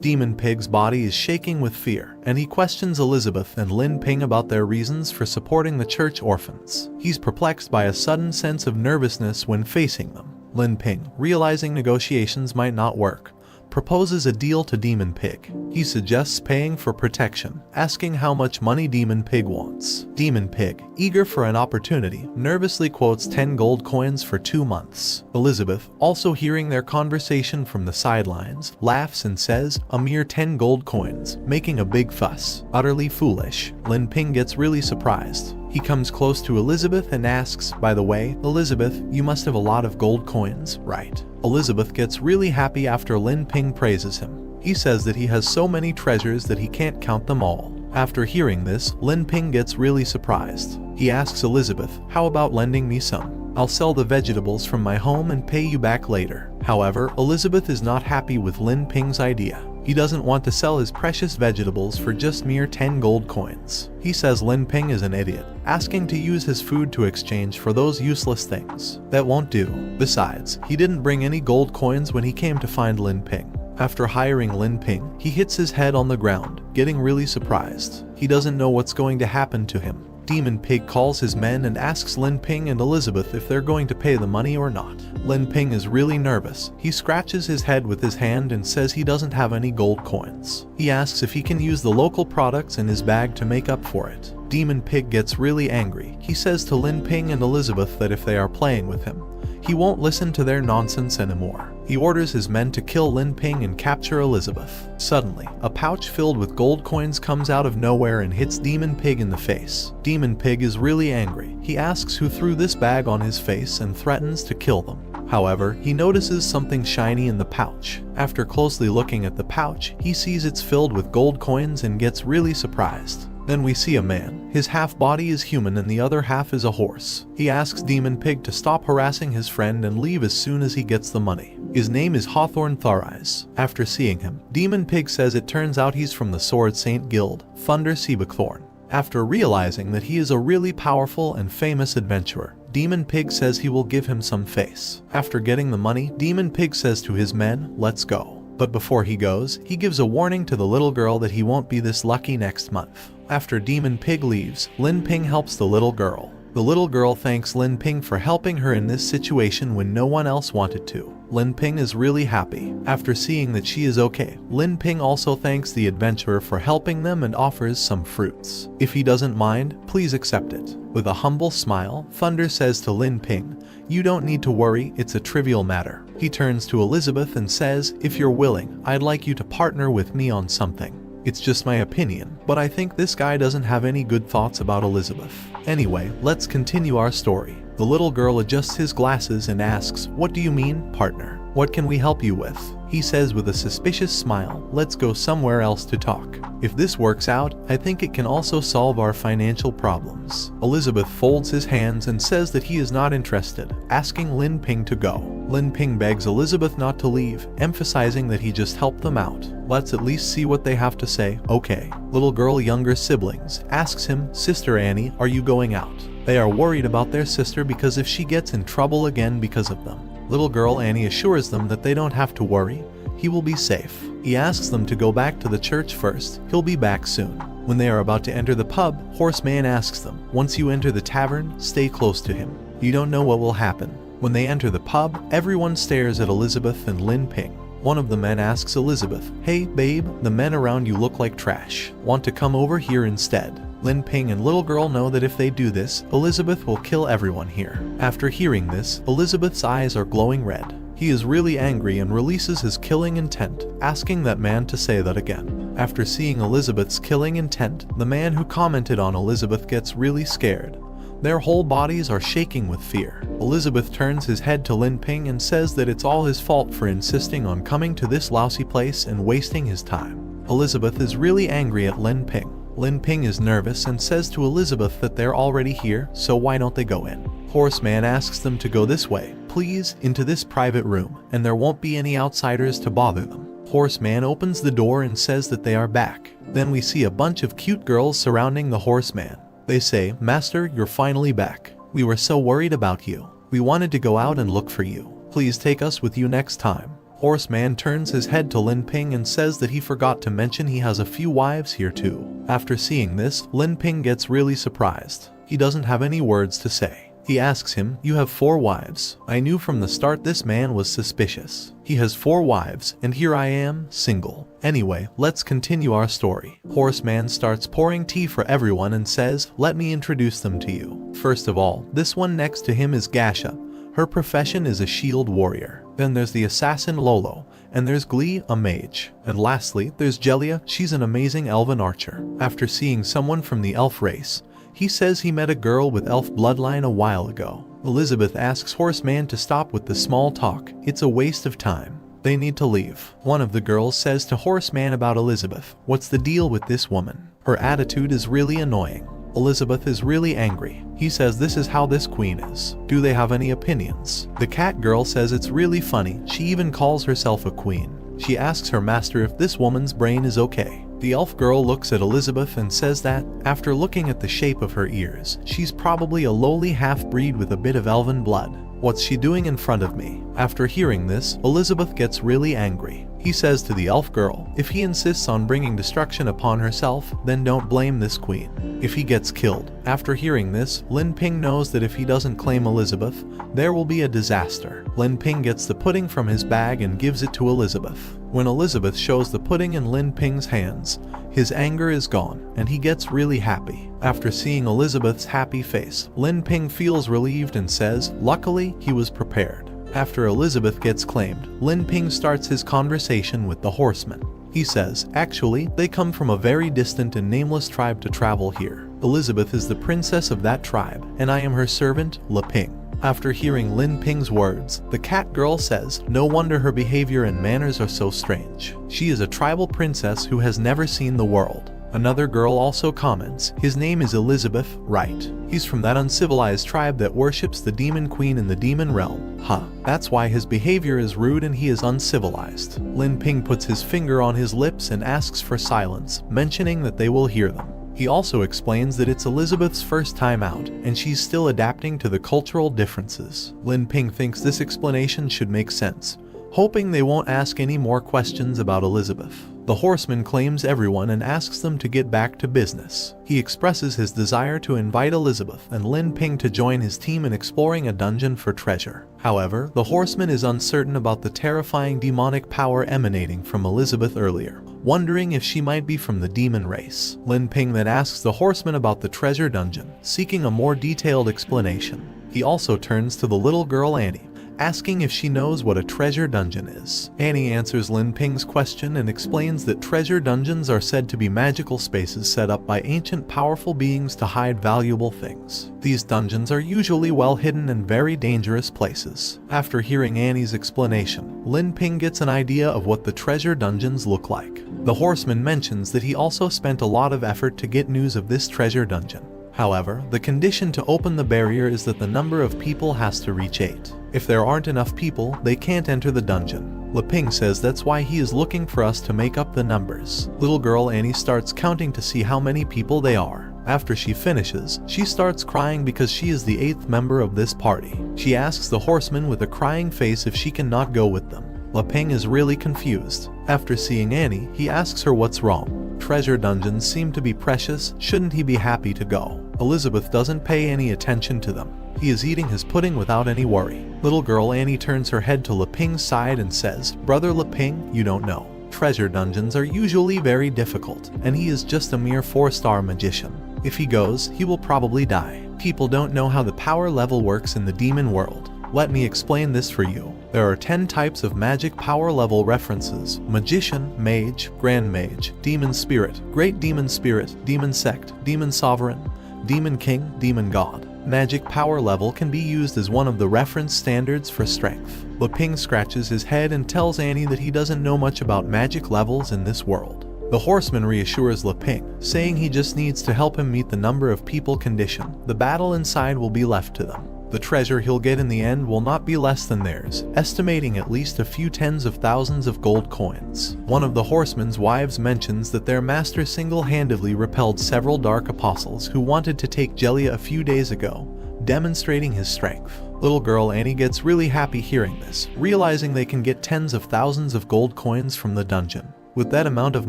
Demon Pig's body is shaking with fear, and he questions Elizabeth and Lin Ping about their reasons for supporting the church orphans. He's perplexed by a sudden sense of nervousness when facing them. Lin Ping, realizing negotiations might not work, proposes a deal to Demon Pig. He suggests paying for protection, asking how much money Demon Pig wants. Demon Pig, eager for an opportunity, nervously quotes 10 gold coins for 2 months. Elizabeth, also hearing their conversation from the sidelines, laughs and says, "A mere 10 gold coins, making a big fuss. Utterly foolish." Lin Ping gets really surprised. He comes close to Elizabeth and asks, "By the way, Elizabeth, you must have a lot of gold coins, right?" Elizabeth gets really happy after Lin Ping praises him. He says that he has so many treasures that he can't count them all. After hearing this, Lin Ping gets really surprised. He asks Elizabeth, "How about lending me some? I'll sell the vegetables from my home and pay you back later." However, Elizabeth is not happy with Lin Ping's idea. He doesn't want to sell his precious vegetables for just mere 10 gold coins. He says Lin Ping is an idiot, asking to use his food to exchange for those useless things. That won't do. Besides, he didn't bring any gold coins when he came to find Lin Ping. After hiring Lin Ping, he hits his head on the ground, getting really surprised. He doesn't know what's going to happen to him. Demon Pig calls his men and asks Lin Ping and Elizabeth if they're going to pay the money or not. Lin Ping is really nervous. He scratches his head with his hand and says he doesn't have any gold coins. He asks if he can use the local products in his bag to make up for it. Demon Pig gets really angry. He says to Lin Ping and Elizabeth that if they are playing with him, he won't listen to their nonsense anymore. He orders his men to kill Lin Ping and capture Elizabeth. Suddenly, a pouch filled with gold coins comes out of nowhere and hits Demon Pig in the face. Demon Pig is really angry. He asks who threw this bag on his face and threatens to kill them. However, he notices something shiny in the pouch. After closely looking at the pouch, he sees it's filled with gold coins and gets really surprised. Then we see a man. His half body is human and the other half is a horse. He asks Demon Pig to stop harassing his friend and leave as soon as he gets the money. His name is Hawthorne Tharize. After seeing him, Demon Pig says it turns out he's from the Sword Saint Guild, Thunder Seabuckthorn. After realizing that he is a really powerful and famous adventurer, Demon Pig says he will give him some face. After getting the money, Demon Pig says to his men, "Let's go." But before he goes, he gives a warning to the little girl that he won't be this lucky next month. After Demon Pig leaves, Lin Ping helps the little girl. The little girl thanks Lin Ping for helping her in this situation when no one else wanted to. Lin Ping is really happy. After seeing that she is okay, Lin Ping also thanks the adventurer for helping them and offers some fruits. If he doesn't mind, please accept it. With a humble smile, Thunder says to Lin Ping, "You don't need to worry, it's a trivial matter." He turns to Elizabeth and says, "If you're willing, I'd like you to partner with me on something. It's just my opinion, but I think this guy doesn't have any good thoughts about Elizabeth." Anyway, let's continue our story. The little girl adjusts his glasses and asks, "What do you mean, partner? What can we help you with?" He says with a suspicious smile, "Let's go somewhere else to talk. If this works out, I think it can also solve our financial problems." Elizabeth folds his hands and says that he is not interested, asking Lin Ping to go. Lin Ping begs Elizabeth not to leave, emphasizing that he just helped them out. "Let's at least see what they have to say." "Okay." Little girl younger siblings asks him, "Sister Annie, are you going out?" They are worried about their sister because if she gets in trouble again because of them. Little girl Annie assures them that they don't have to worry. He will be safe. He asks them to go back to the church first. He'll be back soon. When they are about to enter the pub, Horseman asks them, "Once you enter the tavern, stay close to him. You don't know what will happen." When they enter the pub, everyone stares at Elizabeth and Lin Ping. One of the men asks Elizabeth, "Hey, babe, the men around you look like trash. Want to come over here instead?" Lin Ping and little girl know that if they do this, Elizabeth will kill everyone here. After hearing this, Elizabeth's eyes are glowing red. He is really angry and releases his killing intent, asking that man to say that again. After seeing Elizabeth's killing intent, the man who commented on Elizabeth gets really scared. Their whole bodies are shaking with fear. Elizabeth turns his head to Lin Ping and says that it's all his fault for insisting on coming to this lousy place and wasting his time. Elizabeth is really angry at Lin Ping. Lin Ping is nervous and says to Elizabeth that they're already here, so why don't they go in? Horseman asks them to go this way, please, into this private room, and there won't be any outsiders to bother them. Horseman opens the door and says that they are back. Then we see a bunch of cute girls surrounding the Horseman. They say, "Master, you're finally back. We were so worried about you. We wanted to go out and look for you. Please take us with you next time." Horseman turns his head to Lin Ping and says that he forgot to mention he has a few wives here too. After seeing this, Lin Ping gets really surprised. He doesn't have any words to say. He asks him, "You have 4 wives. I knew from the start this man was suspicious. He has 4 wives, and here I am, single. Anyway, let's continue our story." Horseman starts pouring tea for everyone and says, "Let me introduce them to you. First of all, this one next to him is Gasha. Her profession is a shield warrior. Then there's the assassin Lolo, and there's Glee, a mage. And lastly, there's Jelia, she's an amazing elven archer." After seeing someone from the elf race, he says he met a girl with elf bloodline a while ago. Elizabeth asks Horseman to stop with the small talk. It's a waste of time. They need to leave. One of the girls says to Horseman about Elizabeth, "What's the deal with this woman? Her attitude is really annoying." Elizabeth is really angry. He says this is how this queen is. Do they have any opinions? The cat girl says it's really funny. She even calls herself a queen. She asks her master if this woman's brain is okay. The elf girl looks at Elizabeth and says that, after looking at the shape of her ears, she's probably a lowly half-breed with a bit of elven blood. What's she doing in front of me? After hearing this, Elizabeth gets really angry. He says to the elf girl, if he insists on bringing destruction upon herself, then don't blame this queen. If he gets killed. After hearing this, Lin Ping knows that if he doesn't claim Elizabeth, there will be a disaster. Lin Ping gets the pudding from his bag and gives it to Elizabeth. When Elizabeth shows the pudding in Lin Ping's hands, his anger is gone, and he gets really happy. After seeing Elizabeth's happy face, Lin Ping feels relieved and says, luckily, he was prepared. After Elizabeth gets claimed, Lin Ping starts his conversation with the horseman. He says, actually, they come from a very distant and nameless tribe to travel here. Elizabeth is the princess of that tribe, and I am her servant, Le Ping. After hearing Lin Ping's words, the cat girl says, no wonder her behavior and manners are so strange. She is a tribal princess who has never seen the world. Another girl also comments, his name is Elizabeth, right? He's from that uncivilized tribe that worships the demon queen in the demon realm. Huh, that's why his behavior is rude and he is uncivilized. Lin Ping puts his finger on his lips and asks for silence, mentioning that they will hear them. He also explains that it's Elizabeth's first time out, and she's still adapting to the cultural differences. Lin Ping thinks this explanation should make sense, hoping they won't ask any more questions about Elizabeth. The horseman claims everyone and asks them to get back to business. He expresses his desire to invite Elizabeth and Lin Ping to join his team in exploring a dungeon for treasure. However, the horseman is uncertain about the terrifying demonic power emanating from Elizabeth earlier, wondering if she might be from the demon race. Lin Ping then asks the horseman about the treasure dungeon, seeking a more detailed explanation. He also turns to the little girl Annie, asking if she knows what a treasure dungeon is. Annie answers Lin Ping's question and explains that treasure dungeons are said to be magical spaces set up by ancient powerful beings to hide valuable things. These dungeons are usually well hidden and very dangerous places. After hearing Annie's explanation, Lin Ping gets an idea of what the treasure dungeons look like. The horseman mentions that he also spent a lot of effort to get news of this treasure dungeon. However, the condition to open the barrier is that the number of people has to reach 8. If there aren't enough people, they can't enter the dungeon. Le Ping says that's why he is looking for us to make up the numbers. Little girl Annie starts counting to see how many people they are. After she finishes, she starts crying because she is the 8th member of this party. She asks the horseman with a crying face if she cannot go with them. Le Ping is really confused. After seeing Annie, he asks her what's wrong. Treasure dungeons seem to be precious, shouldn't he be happy to go? Elizabeth doesn't pay any attention to them. He is eating his pudding without any worry. Little girl Annie turns her head to Le Ping's side and says, Brother Le Ping, you don't know. Treasure dungeons are usually very difficult, and he is just a mere 4-star magician. If he goes, he will probably die. People don't know how the power level works in the demon world. Let me explain this for you. There are 10 types of magic power level references: Magician, Mage, Grand Mage, Demon Spirit, Great Demon Spirit, Demon Sect, Demon Sovereign, Demon King, Demon God. Magic power level can be used as one of the reference standards for strength. Le Ping scratches his head and tells Annie that he doesn't know much about magic levels in this world. The horseman reassures Le Ping, saying he just needs to help him meet the number of people condition. The battle inside will be left to them. The treasure he'll get in the end will not be less than theirs, estimating at least a few tens of thousands of gold coins. One of the horseman's wives mentions that their master single-handedly repelled several dark apostles who wanted to take Jelia a few days ago, demonstrating his strength. Little girl Annie gets really happy hearing this, realizing they can get tens of thousands of gold coins from the dungeon. With that amount of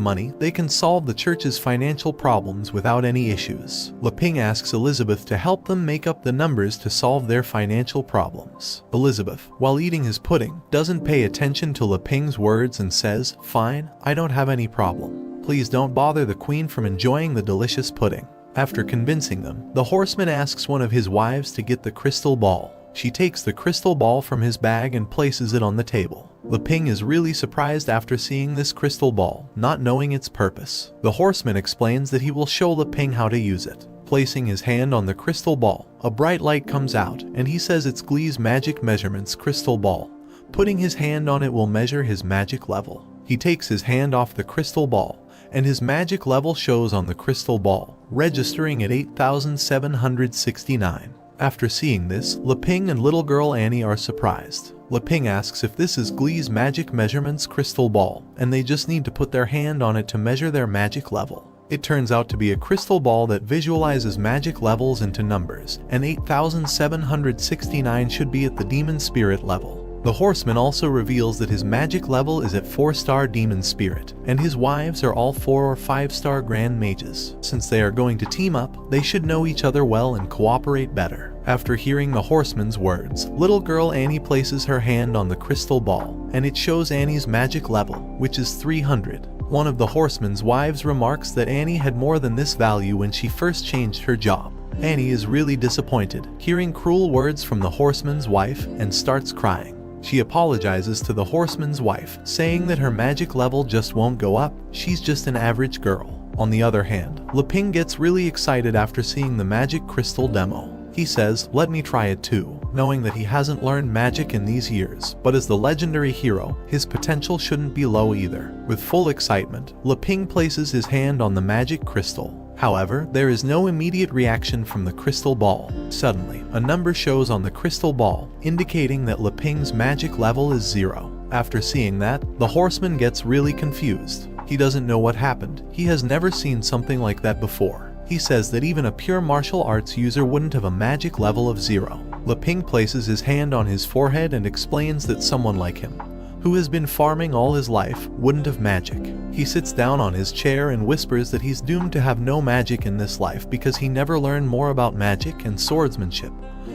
money, they can solve the church's financial problems without any issues. Leping asks Elizabeth to help them make up the numbers to solve their financial problems. Elizabeth, while eating his pudding, doesn't pay attention to Leping's words and says, "Fine, I don't have any problem. Please don't bother the queen from enjoying the delicious pudding." After convincing them, the horseman asks one of his wives to get the crystal ball. She takes the crystal ball from his bag and places it on the table. Leping is really surprised after seeing this crystal ball, not knowing its purpose. The horseman explains that he will show Leping how to use it. Placing his hand on the crystal ball, a bright light comes out, and he says it's Glee's magic measurements crystal ball. Putting his hand on it will measure his magic level. He takes his hand off the crystal ball, and his magic level shows on the crystal ball, registering at 8,769. After seeing this, Leping and little girl Annie are surprised. Leping asks if this is Glee's magic measurements crystal ball, and they just need to put their hand on it to measure their magic level. It turns out to be a crystal ball that visualizes magic levels into numbers, and 8,769 should be at the demon spirit level. The horseman also reveals that his magic level is at 4-star demon spirit, and his wives are all 4 or 5-star grand mages. Since they are going to team up, they should know each other well and cooperate better. After hearing the horseman's words, little girl Annie places her hand on the crystal ball, and it shows Annie's magic level, which is 300. One of the horseman's wives remarks that Annie had more than this value when she first changed her job. Annie is really disappointed, hearing cruel words from the horseman's wife, and starts crying. She apologizes to the horseman's wife, saying that her magic level just won't go up, she's just an average girl. On the other hand, Leping gets really excited after seeing the magic crystal demo. He says, "Let me try it too," knowing that he hasn't learned magic in these years, but as the legendary hero, his potential shouldn't be low either. With full excitement, Leping places his hand on the magic crystal. However, there is no immediate reaction from the crystal ball. Suddenly, a number shows on the crystal ball, indicating that Leping's magic level is 0. After seeing that, the horseman gets really confused. He doesn't know what happened. He has never seen something like that before. He says that even a pure martial arts user wouldn't have a magic level of 0. Leping places his hand on his forehead and explains that someone like him, who has been farming all his life, wouldn't have magic. He sits down on his chair and whispers that he's doomed to have no magic in this life because he never learned more about magic and swordsmanship.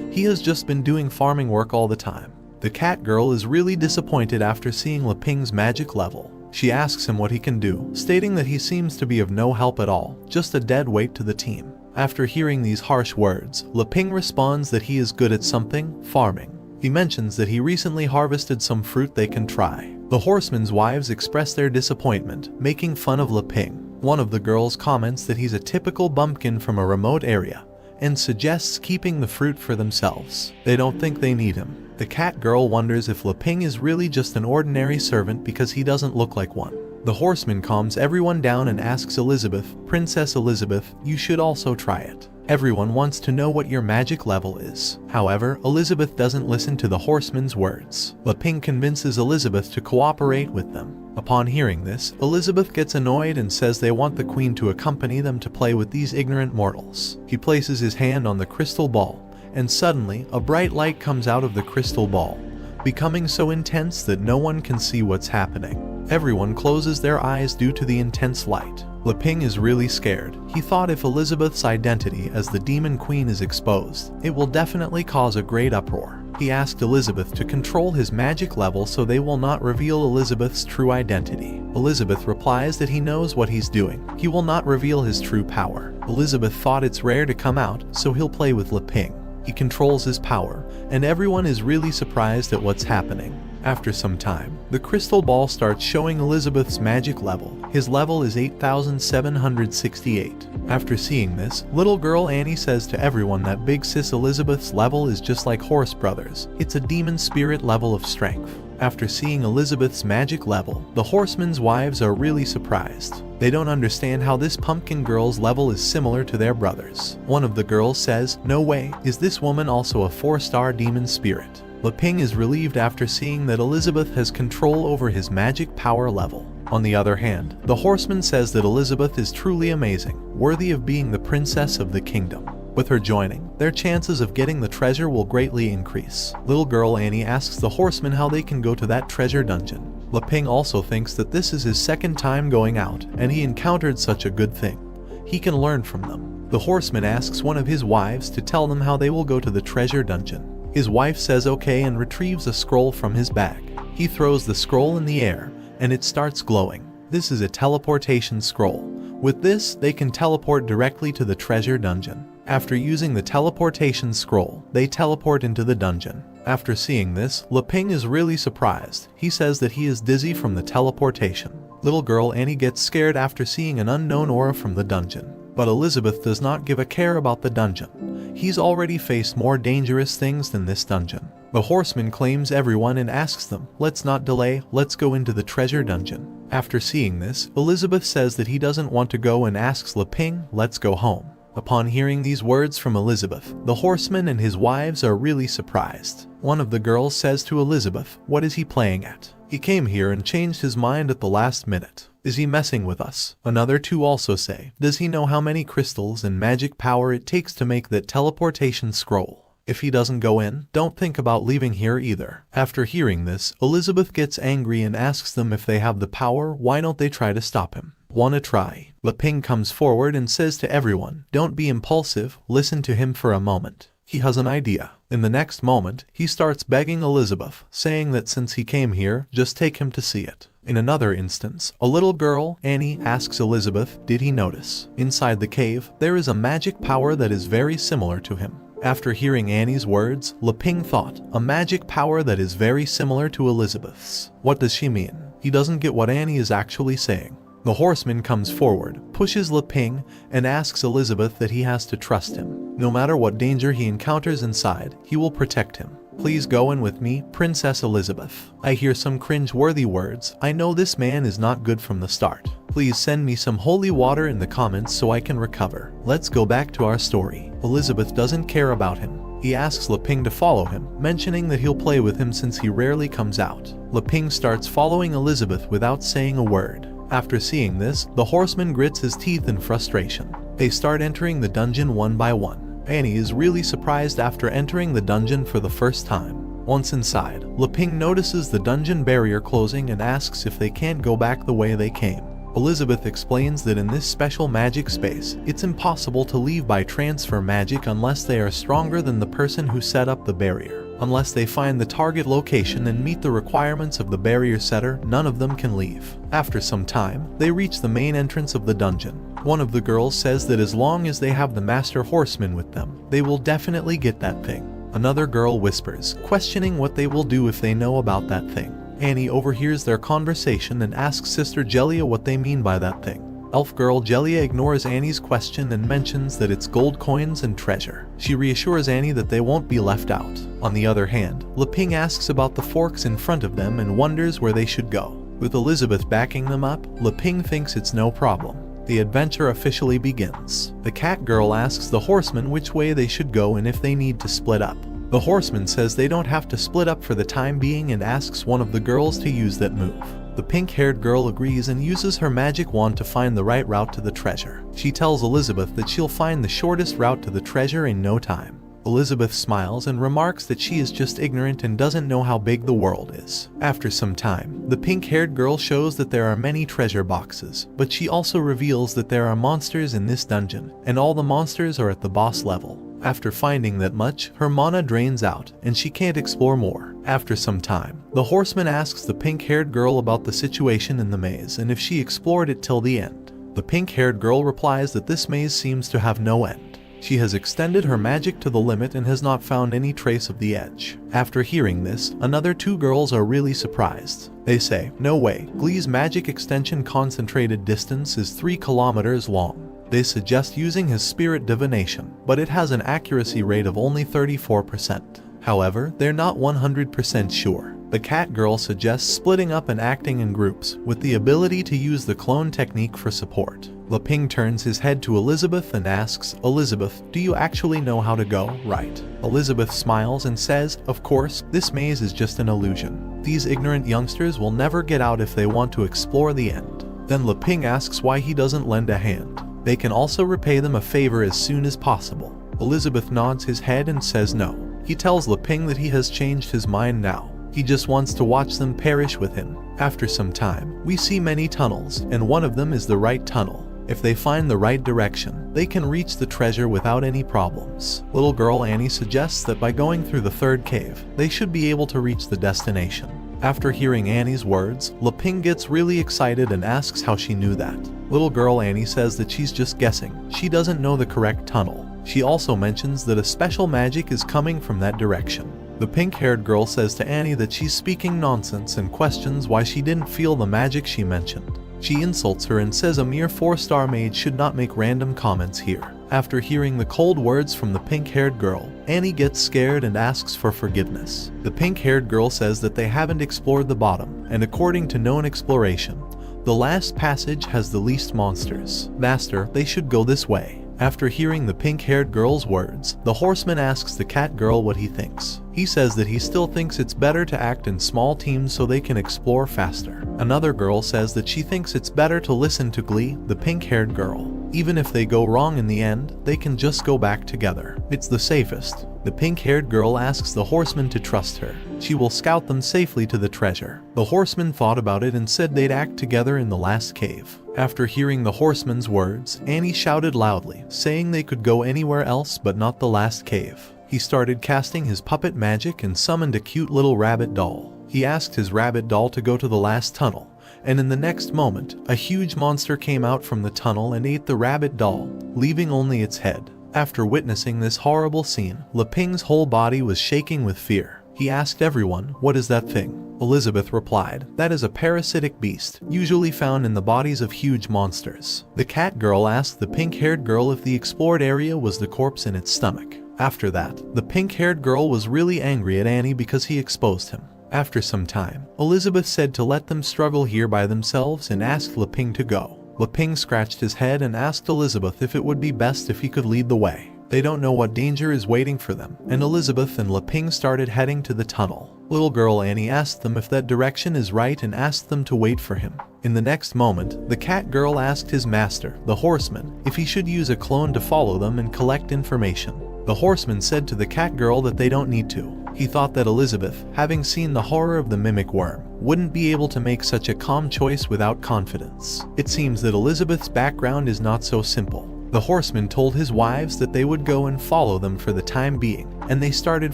He has just been doing farming work all the time. The cat girl is really disappointed after seeing Leping's magic level. She asks him what he can do, stating that he seems to be of no help at all, just a dead weight to the team. After hearing these harsh words, Leping responds that he is good at something, farming. He mentions that he recently harvested some fruit they can try. The horsemen's wives express their disappointment, making fun of Leping. One of the girls comments that he's a typical bumpkin from a remote area, and suggests keeping the fruit for themselves. They don't think they need him. The cat girl wonders if Leping is really just an ordinary servant because he doesn't look like one. The horseman calms everyone down and asks Elizabeth, "Princess Elizabeth, you should also try it. Everyone wants to know what your magic level is." However, Elizabeth doesn't listen to the horseman's words. Leping convinces Elizabeth to cooperate with them. Upon hearing this, Elizabeth gets annoyed and says they want the queen to accompany them to play with these ignorant mortals. He places his hand on the crystal ball, and suddenly, a bright light comes out of the crystal ball, becoming so intense that no one can see what's happening. Everyone closes their eyes due to the intense light. Leping is really scared. He thought if Elizabeth's identity as the demon queen is exposed, it will definitely cause a great uproar. He asked Elizabeth to control his magic level so they will not reveal Elizabeth's true identity. Elizabeth replies that he knows what he's doing. He will not reveal his true power. Elizabeth thought it's rare to come out, so he'll play with Leping. He controls his power, and everyone is really surprised at what's happening. After some time, the crystal ball starts showing Elizabeth's magic level. His level is 8,768. After seeing this, little girl Annie says to everyone that big sis Elizabeth's level is just like Horse Brothers. It's a demon spirit level of strength. After seeing Elizabeth's magic level, the horsemen's wives are really surprised. They don't understand how this pumpkin girl's level is similar to their brothers. One of the girls says, "No way, is this woman also a 4-star demon spirit?" Leping is relieved after seeing that Elizabeth has control over his magic power level. On the other hand, the horseman says that Elizabeth is truly amazing, worthy of being the princess of the kingdom. With her joining, their chances of getting the treasure will greatly increase. Little girl Annie asks the horsemen how they can go to that treasure dungeon. Ping also thinks that this is his second time going out, and he encountered such a good thing. He can learn from them. The horseman asks one of his wives to tell them how they will go to the treasure dungeon. His wife says okay and retrieves a scroll from his bag. He throws the scroll in the air, and it starts glowing. This is a teleportation scroll. With this, they can teleport directly to the treasure dungeon. After using the teleportation scroll, they teleport into the dungeon. After seeing this, Ping is really surprised. He says that he is dizzy from the teleportation. Little girl Annie gets scared after seeing an unknown aura from the dungeon. But Elizabeth does not give a care about the dungeon. He's already faced more dangerous things than this dungeon. The horseman claims everyone and asks them, let's not delay, let's go into the treasure dungeon. After seeing this, Elizabeth says that he doesn't want to go and asks Ping, let's go home. Upon hearing these words from Elizabeth, the horseman and his wives are really surprised. One of the girls says to Elizabeth, what is he playing at? He came here and changed his mind at the last minute. Is he messing with us? Another two also say, does he know how many crystals and magic power it takes to make that teleportation scroll? If he doesn't go in, don't think about leaving here either. After hearing this, Elizabeth gets angry and asks them if they have the power, why don't they try to stop him? Wanna try? Ping comes forward and says to everyone, don't be impulsive, listen to him for a moment. He has an idea. In the next moment, he starts begging Elizabeth, saying that since he came here, just take him to see it. In another instance, a little girl, Annie, asks Elizabeth, did he notice? Inside the cave, there is a magic power that is very similar to him. After hearing Annie's words, Ping thought, a magic power that is very similar to Elizabeth's. What does she mean? He doesn't get what Annie is actually saying. The horseman comes forward, pushes Ping, and asks Elizabeth that he has to trust him. No matter what danger he encounters inside, he will protect him. Please go in with me, Princess Elizabeth. I hear some cringe-worthy words. I know this man is not good from the start. Please send me some holy water in the comments so I can recover. Let's go back to our story. Elizabeth doesn't care about him. He asks Ping to follow him, mentioning that he'll play with him since he rarely comes out. Ping starts following Elizabeth without saying a word. After seeing this, the horseman grits his teeth in frustration. They start entering the dungeon one by one. Annie is really surprised after entering the dungeon for the first time. Once inside, Ping notices the dungeon barrier closing and asks if they can't go back the way they came. Elizabeth explains that in this special magic space, it's impossible to leave by transfer magic unless they are stronger than the person who set up the barrier. Unless they find the target location and meet the requirements of the barrier setter, none of them can leave. After some time, they reach the main entrance of the dungeon. One of the girls says that as long as they have the master horseman with them, they will definitely get that thing. Another girl whispers, questioning what they will do if they know about that thing. Annie overhears their conversation and asks Sister Jelia what they mean by that thing. Elf girl Jelia ignores Annie's question and mentions that it's gold coins and treasure. She reassures Annie that they won't be left out. On the other hand, Ping asks about the forks in front of them and wonders where they should go. With Elizabeth backing them up, Ping thinks it's no problem. The adventure officially begins. The cat girl asks the horseman which way they should go and if they need to split up. The horseman says they don't have to split up for the time being and asks one of the girls to use that move. The pink-haired girl agrees and uses her magic wand to find the right route to the treasure. She tells Elizabeth that she'll find the shortest route to the treasure in no time. Elizabeth smiles and remarks that she is just ignorant and doesn't know how big the world is. After some time, the pink-haired girl shows that there are many treasure boxes, but she also reveals that there are monsters in this dungeon, and all the monsters are at the boss level. After finding that much, her mana drains out, and she can't explore more. After some time, the horseman asks the pink-haired girl about the situation in the maze and if she explored it till the end. The pink-haired girl replies that this maze seems to have no end. She has extended her magic to the limit and has not found any trace of the edge. After hearing this, another two girls are really surprised. They say, "No way, Glee's magic extension concentrated distance is 3 kilometers long. They suggest using his spirit divination, but it has an accuracy rate of only 34%. However, they're not 100% sure. The cat girl suggests splitting up and acting in groups, with the ability to use the clone technique for support. Ping turns his head to Elizabeth and asks, "Elizabeth, do you actually know how to go, right?" Elizabeth smiles and says, "Of course, this maze is just an illusion. These ignorant youngsters will never get out if they want to explore the end." Then Ping asks why he doesn't lend a hand. They can also repay them a favor as soon as possible. Elizabeth nods his head and says no. He tells Leping that he has changed his mind now. He just wants to watch them perish with him. After some time, we see many tunnels, and one of them is the right tunnel. If they find the right direction, they can reach the treasure without any problems. Little girl Annie suggests that by going through the third cave, they should be able to reach the destination. After hearing Annie's words, Leping gets really excited and asks how she knew that. Little girl Annie says that she's just guessing. She doesn't know the correct tunnel. She also mentions that a special magic is coming from that direction. The pink-haired girl says to Annie that she's speaking nonsense and questions why she didn't feel the magic she mentioned. She insults her and says a mere 4-star maid should not make random comments here. After hearing the cold words from the pink-haired girl, Annie gets scared and asks for forgiveness. The pink-haired girl says that they haven't explored the bottom, and according to known exploration, the last passage has the least monsters. Master, they should go this way. After hearing the pink-haired girl's words, the horseman asks the cat girl what he thinks. He says that he still thinks it's better to act in small teams so they can explore faster. Another girl says that she thinks it's better to listen to Glee, the pink-haired girl. Even if they go wrong in the end, they can just go back together. It's the safest. The pink-haired girl asks the horseman to trust her. She will scout them safely to the treasure. The horseman thought about it and said they'd act together in the last cave. After hearing the horseman's words, Annie shouted loudly, saying they could go anywhere else but not the last cave. He started casting his puppet magic and summoned a cute little rabbit doll. He asked his rabbit doll to go to the last tunnel, and in the next moment, a huge monster came out from the tunnel and ate the rabbit doll, leaving only its head. After witnessing this horrible scene, Leping's whole body was shaking with fear. He asked everyone, "What is that thing?" Elizabeth replied, "That is a parasitic beast, usually found in the bodies of huge monsters." The cat girl asked the pink-haired girl if the explored area was the corpse in its stomach. After that, the pink-haired girl was really angry at Annie because he exposed him. After some time, Elizabeth said to let them struggle here by themselves and asked Leping to go. Leping scratched his head and asked Elizabeth if it would be best if he could lead the way. They don't know what danger is waiting for them, and Elizabeth and Leping started heading to the tunnel. Little girl Annie asked them if that direction is right and asked them to wait for him. In the next moment, the cat girl asked his master, the horseman, if he should use a clone to follow them and collect information. The horseman said to the cat girl that they don't need to. He thought that Elizabeth, having seen the horror of the mimic worm, wouldn't be able to make such a calm choice without confidence. It seems that Elizabeth's background is not so simple. The horseman told his wives that they would go and follow them for the time being, and they started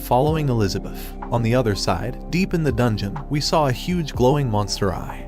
following Elizabeth. On the other side, deep in the dungeon, we saw a huge glowing monster eye.